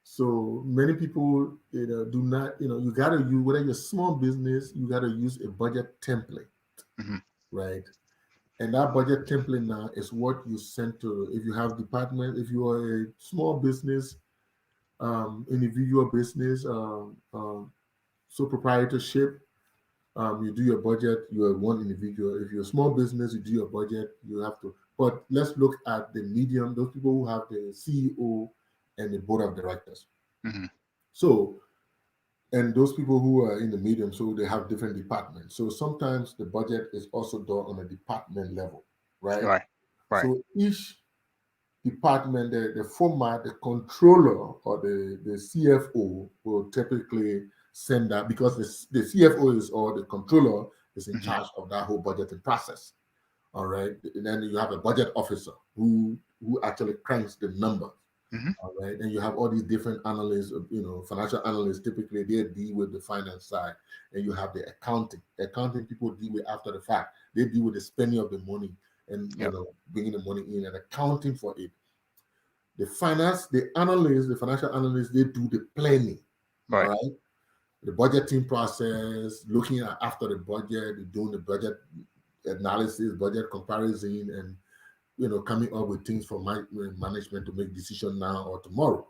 So many people, do not, you got to use, whether you're a small business, you got to use a budget template, Mm-hmm. right? And that budget template now is what you send to, if you have department, if you are a small business, individual business, sole proprietorship, you do your budget, you are one individual. If you're a small business, you do your budget, you have to. But let's look at the medium, those people who have the CEO and the board of directors. Mm-hmm. So, and those people who are in the medium, so they have different departments. So sometimes the budget is also done on a department level, right? Right. Right. So each department, the format, the controller or the CFO will typically send that, because the CFO is, or the controller is in Mm-hmm. charge of that whole budgeting process. All right. And then you have a budget officer who actually cranks the numbers. Mm-hmm. All right. And you have all these different analysts, financial analysts, typically they deal with the finance side. And you have the accounting. The accounting people deal with after the fact. They deal with the spending of the money and, Yep. bringing the money in and accounting for it. The financial analysts, they do the planning. Right. All right. The budgeting process, looking at after the budget, doing the budget analysis, budget comparison, and coming up with things for management to make decision now or tomorrow.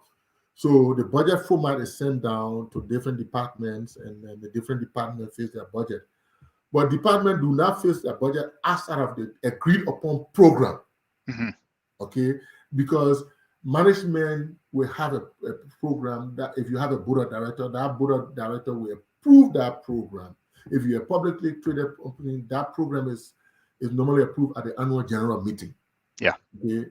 So the budget format is sent down to different departments, and then the different departments face their budget. But department do not face their budget outside of the agreed upon program. Mm-hmm. Okay, because management will have a program that, if you have a board of director, that board of director will approve that program. If you're a publicly traded company, that program is normally approved at the annual general meeting. Yeah. Okay.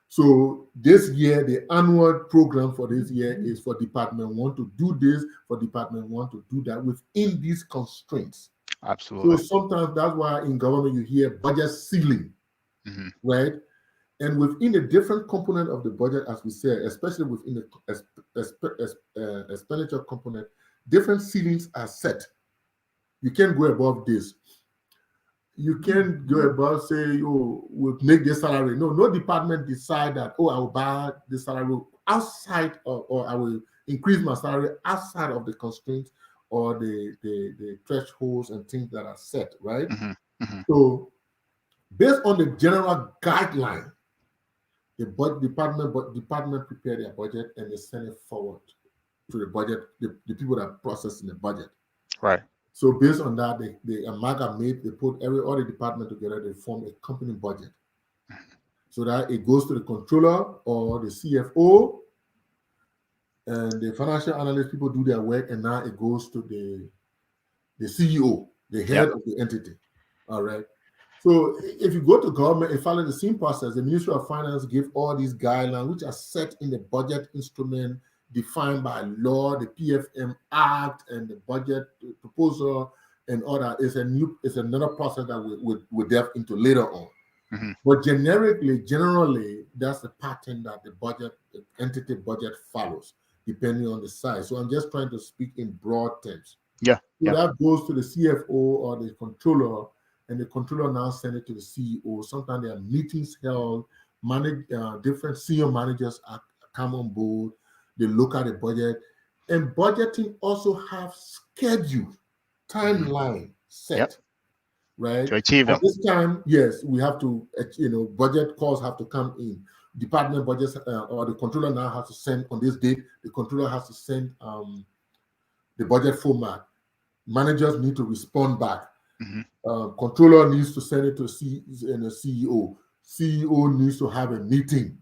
So this year, the annual program for this year is for Department 1 to do this, for Department 1 to do that within these constraints. Absolutely. So sometimes that's why in government you hear budget ceiling, Mm-hmm. right? And within a different component of the budget, as we said, especially within the expenditure component, different ceilings are set. You can't go above this. You can't go above, say, oh, we'll make this salary. No department decide that, oh, I will buy this salary outside of, or I will increase my salary outside of the constraints or the thresholds and things that are set, right? Mm-hmm. Mm-hmm. So based on the general guideline, the department prepare their budget and they send it forward to the budget, the people that process in the budget. Right. So based on that, they amalgamate, they put all the department together, they form a company budget. So that it goes to the controller or the CFO, and the financial analyst people do their work, and now it goes to the CEO, the head of the entity. All right. So if you go to government and follow the same process, the Ministry of Finance give all these guidelines, which are set in the budget instrument defined by law, the PFM Act, and the budget proposal, and all that. It's another process that we delve into later on. Mm-hmm. But generally, that's the pattern that the entity budget follows, depending on the size. So I'm just trying to speak in broad terms. Yeah. So that goes to the CFO or the controller, and the controller now send it to the CEO. Sometimes there are meetings held, different senior managers come on board, they look at the budget, and budgeting also have scheduled timeline set, right? To achieve them. At this time, yes, we have to, budget calls have to come in. Department budgets or the controller now has to send on this date. The controller has to send the budget format. Managers need to respond back. Mm-hmm. Controller needs to send it to the CEO. CEO needs to have a meeting.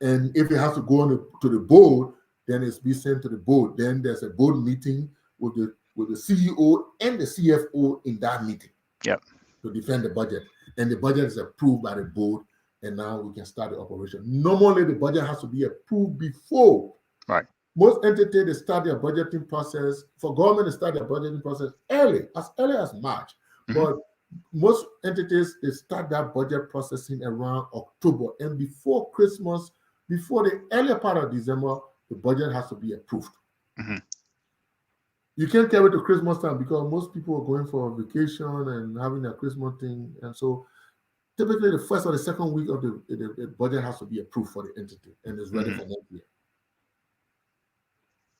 And if it has to go to the board, then it's be sent to the board. Then there's a board meeting with the CEO and the CFO in that meeting. Yep. To defend the budget. And the budget is approved by the board, and now we can start the operation. Normally, the budget has to be approved before. Right. Most entities, they start their budgeting process. For government, they start their budgeting process early as March. Mm-hmm. But most entities, they start that budget processing around October. And before Christmas, before the earlier part of December, the budget has to be approved. Mm-hmm. You can't carry it to Christmas time because most people are going for a vacation and having a Christmas thing. And so typically the first or the second week of the budget has to be approved for the entity and is ready Hmm. for next year.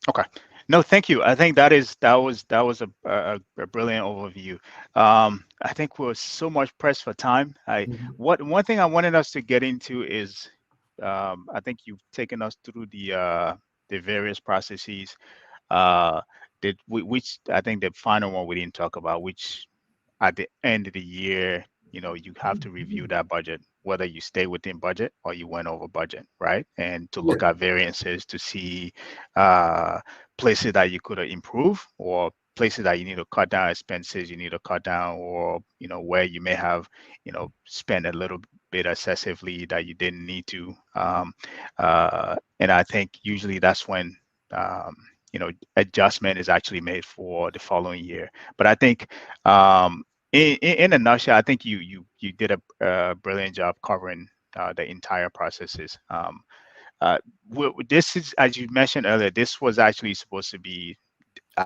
Okay. No, thank you. I think that was a brilliant overview. I think we're so much pressed for time. Mhm. One thing I wanted us to get into is, I think you've taken us through the various processes. Uh, which I think the final one we didn't talk about, which at the end of the year, you have to review that budget, whether you stay within budget or you went over budget, right? And to Yeah. look at variances to see uh, places that you could improve, or places that you need to cut down expenses, you need to cut down, or where you may have spent a little bit excessively that you didn't need to. And I think usually that's when adjustment is actually made for the following year. But I think in a nutshell, I think you did a brilliant job covering the entire processes. Uh, this is, as you mentioned earlier, this was actually supposed to be,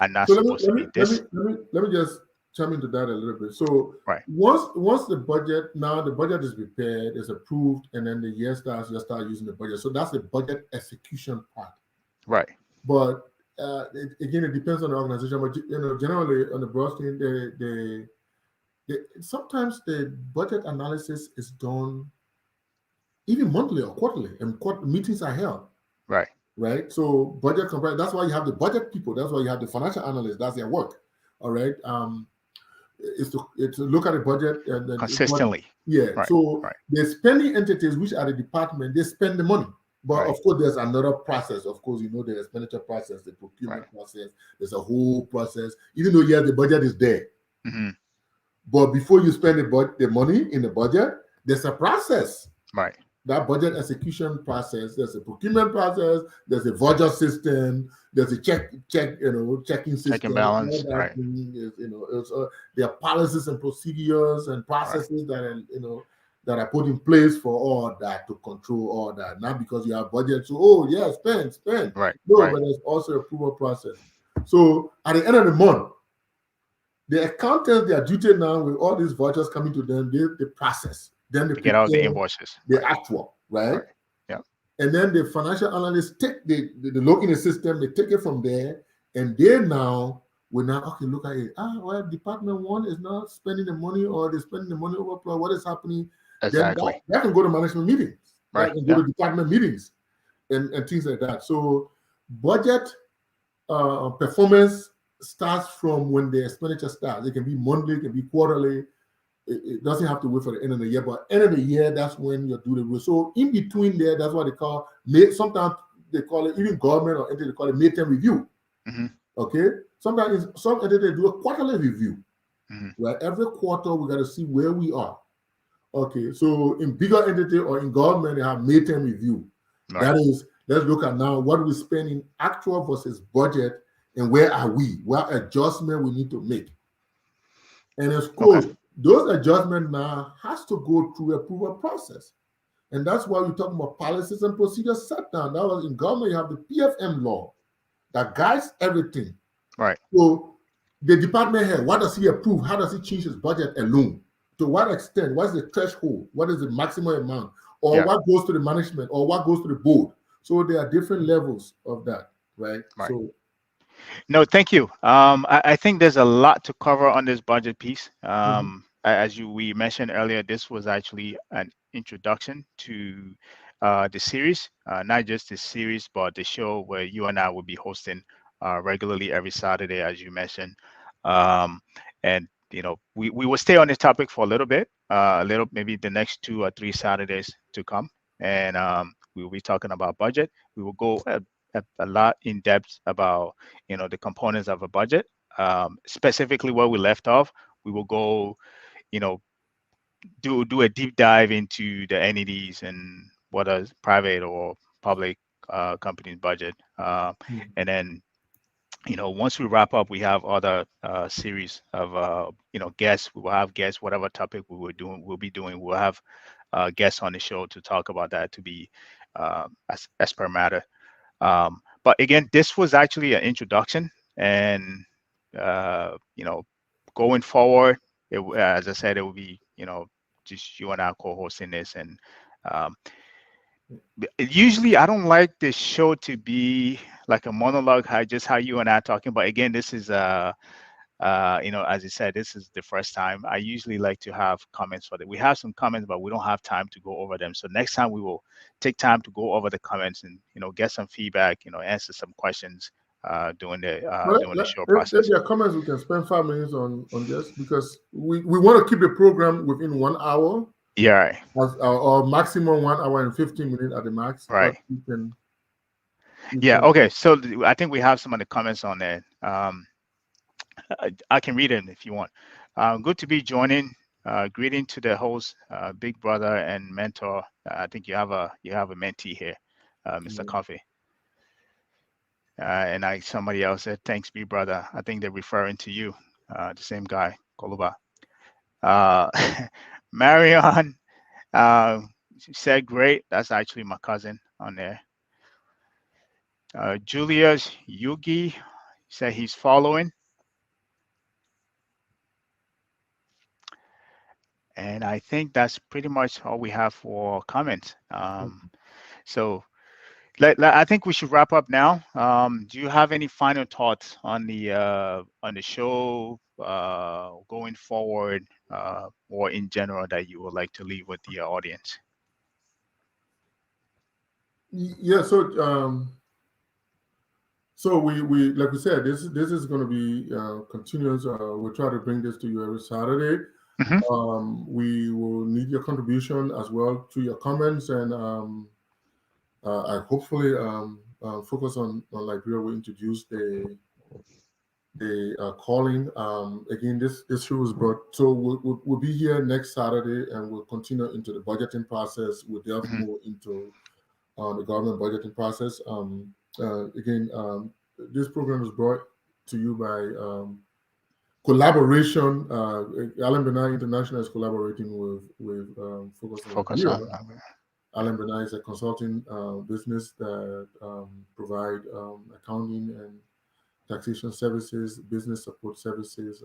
not So let me supposed to let me be let me this, let me let me just chime into that a little bit. So right? once the budget is prepared, is approved, and then the year starts, you start using the budget. So that's the budget execution part. Right. But again, it depends on the organization. But generally on the broad scheme, sometimes the budget analysis is done even monthly or quarterly, and meetings are held. Right. Right? So budget comparison. That's why you have the budget people. That's why you have the financial analysts. That's their work. All right. It's to look at the budget and then Consistently. yeah. Right. So Right. the spending entities, which are the department, they spend the money. But Right. of course, there's another process. Of course, the expenditure process, the Right. procurement process. There's a whole process. Even though the budget is there, Hmm. but before you spend the money in the budget, there's a process. Right. That budget execution process, there's a procurement process, there's a voucher system, there's a checking Check and system. All balance. that Right. thing is, there are policies and procedures and Right. processes that are put in place for all that, to control all that. Not because you have budget, so spend. Right. No, Right. but there's also a approval process. So at the end of the month, the accountants, their duty now with all these vouchers coming to them, they process. Then they To get out the prepare invoices. the Right. actual, right? Right. Yeah. And then the financial analysts take the look in the system, they take it from there, and they now will now, okay, look at it. Well, department one is not spending the money, or they're spending the money over. What is happening? Then Exactly. that can go to management meetings. That Right. can go Yeah. to department meetings and things like that. So budget performance starts from when the expenditure starts. It can be monthly, it can be quarterly. It doesn't have to wait for the end of the year, but end of the year, that's when you do the review. So in between there, that's what they call, sometimes they call it, even government or entity, they call it midterm review. Hmm. Okay? Sometimes some entities do a quarterly review. Hmm. Right? Every quarter, we got to see where we are. Okay, so in bigger entity or in government, they have midterm review. Right. That is, let's look at now what we spend in actual versus budget, and where are we? What adjustment we need to make. And of course, Okay. those adjustments now has to go through approval process. And that's why we're talking about policies and procedures set down. That was in government, you have the PFM law that guides everything. Right. So the department head, what does he approve? How does he change his budget alone? To what extent? What's the threshold? What is the maximum amount? Or Yeah. what goes to the management? Or what goes to the board? So there are different levels of that, right? Right. So No, thank you. I think there's a lot to cover on this budget piece. As we mentioned earlier, this was actually an introduction to the series, not just the series, but the show where you and I will be hosting regularly every Saturday, as you mentioned. And we will stay on this topic for a little bit, maybe the next 2 or 3 Saturdays to come, and we will be talking about budget. We will go a lot in depth about the components of a budget. Specifically where we left off, we will go do a deep dive into the entities and what is private or public companies budget, and then once we wrap up, we have other series of guests. We will have guests, whatever topic we'll be doing, we'll have guests on the show to talk about that, to be as per matter. But again, this was actually an introduction, and going forward, as I said, it will be just you and I co-hosting this. And um, usually I don't like the show to be like a monologue, how you and I talking. But again, this is as you said, this is the first time. I usually like to have comments for that. We have some comments, but we don't have time to go over them. So next time we will take time to go over the comments and get some feedback, answer some questions Well, during the show if process. there are comments, we can spend 5 minutes on this because we want to keep the program within 1 hour. Yeah, right. Or maximum 1 hour and 15 minutes at the max. But Right. you can. Yeah. Okay. So I think we have some of the comments on there. I can read it if you want. Good to be joining. Greeting to the host, big brother and mentor. I think you have a mentee here, Mr. Cuffy. And somebody else said, thanks, big brother. I think they're referring to you, the same guy, Koluba. Marion said, great. That's actually my cousin on there. Julius Yugi said he's following. And I think that's pretty much all we have for comments. So I think we should wrap up now. Do you have any final thoughts on the show going forward, or in general that you would like to leave with the audience? Yeah. So we like we said, this is going to be continuous. We'll try to bring this to you every Saturday. We will need your contribution as well through your comments, and I hopefully focus on Liberia. We introduce the calling. Again, this show is brought. So we'll be here next Saturday, and we'll continue into the budgeting process. We'll delve more into the government budgeting process. Again, this program is brought to you by collaboration. Alan Benai International is collaborating with Focus on. Alan Benai is a consulting business that provide accounting and taxation services, business support services.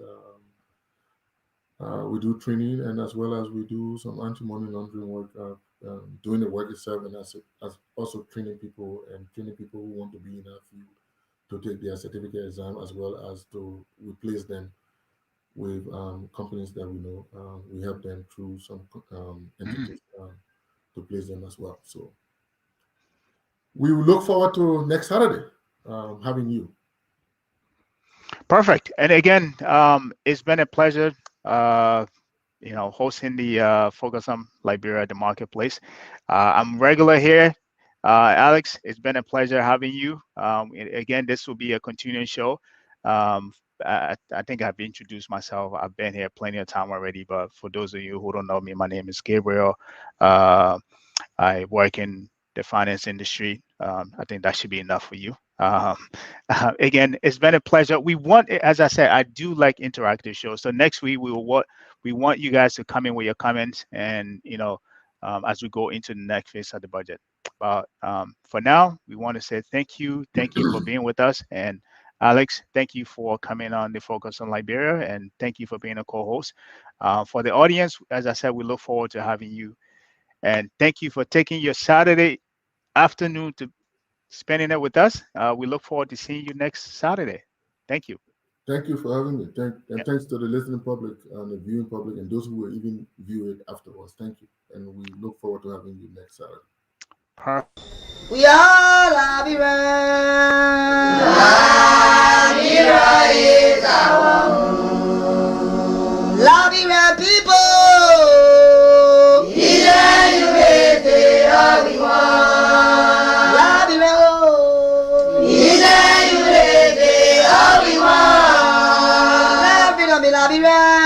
We do training, and as well as we do some anti-money laundering work, doing the work itself, and as also training people who want to be in our field to take their certificate exam, as well as to replace them with companies that we know. We help them through some entities to place them as well. So we will look forward to next Saturday having you. Perfect. And again, it's been a pleasure, hosting the Focus on Liberia, the marketplace. I'm regular here. Alex, it's been a pleasure having you. Again, this will be a continuing show. I think I've introduced myself. I've been here plenty of time already, but for those of you who don't know me, my name is Gabriel. I work in the finance industry. I think that should be enough for you. Again, it's been a pleasure. We want, as I said, I do like interactive shows. So next week we want you guys to come in with your comments, and as we go into the next phase of the budget. But for now, we want to say thank you for being with us, and Alex, thank you for coming on the Focus on Liberia, and thank you for being a co-host. For the audience, as I said, we look forward to having you, and thank you for taking your Saturday afternoon to spending it with us. We look forward to seeing you next Saturday. Thank you. Thank you for having me. Thanks to the listening public and the viewing public and those who will even view it afterwards. Thank you. And we look forward to having you next Saturday. We are Liberia. Liberia is our home. Liberia people. USA all we want. Liberia, oh. USA all we want. Liberia, Liberia.